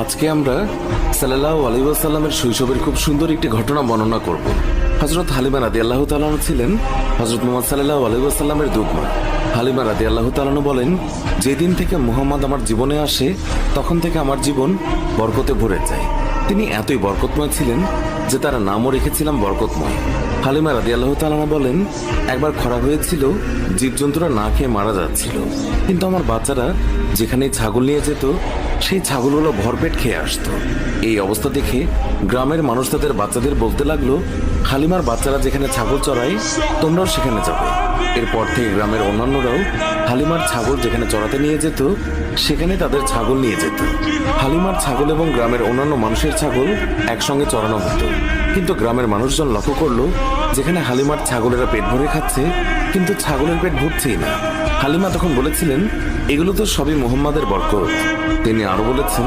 আজকে আমরা সাল্লাল্লাহু আলাইহি ওয়াসাল্লামের শৈশবের খুব সুন্দর একটি ঘটনা বর্ণনা করব। হযরত হালিমা রাদিয়াল্লাহু তাআলা ছিলেন হযরত মুহাম্মদ সাল্লাল্লাহু আলাইহি ওয়াসাল্লামের দুধমা। হালিমা রাদিয়াল্লাহু তাআলা বলেন, যেদিন থেকে মুহাম্মদ আমার জীবনে আসে তখন থেকে আমার জীবন বরকতে ভরে যায়। তিনি এতই বরকতময় ছিলেন যে তার নামও রেখেছিলাম বরকতময়। হালিমা রাদিয়াল্লাহু তাআলা বলেন, একবার খরা হয়েছিল, জীবজন্তুরা না খেয়ে মারা যাচ্ছিল, কিন্তু আমার বাচ্চারা যেখানে ছাগল নিয়ে যেত সেই ছাগলগুলো ভরপেট খেয়ে আসতো। এই অবস্থা দেখে গ্রামের মানুষ তাদের বাচ্চাদের বলতে লাগলো, হালিমার বাচ্চারা যেখানে ছাগল চড়ায় তোমরাও সেখানে যাবে। এরপর থেকে গ্রামের অন্যান্যরাও হালিমার ছাগল যেখানে চড়াতে নিয়ে যেত সেখানে তাদের ছাগল নিয়ে যেত। হালিমার ছাগল এবং গ্রামের অন্যান্য মানুষের ছাগল একসঙ্গে চড়ানো হতো। কিন্তু গ্রামের মানুষজন লক্ষ্য করলো, যেখানে হালিমার ছাগলেরা পেট ভরে খাচ্ছে কিন্তু ছাগলের পেট ভরছেই না। হালিমা তখন বলেছিলেন, এগুলো তো সবই মুহাম্মাদের বরকত। তিনি আরো বলেছেন,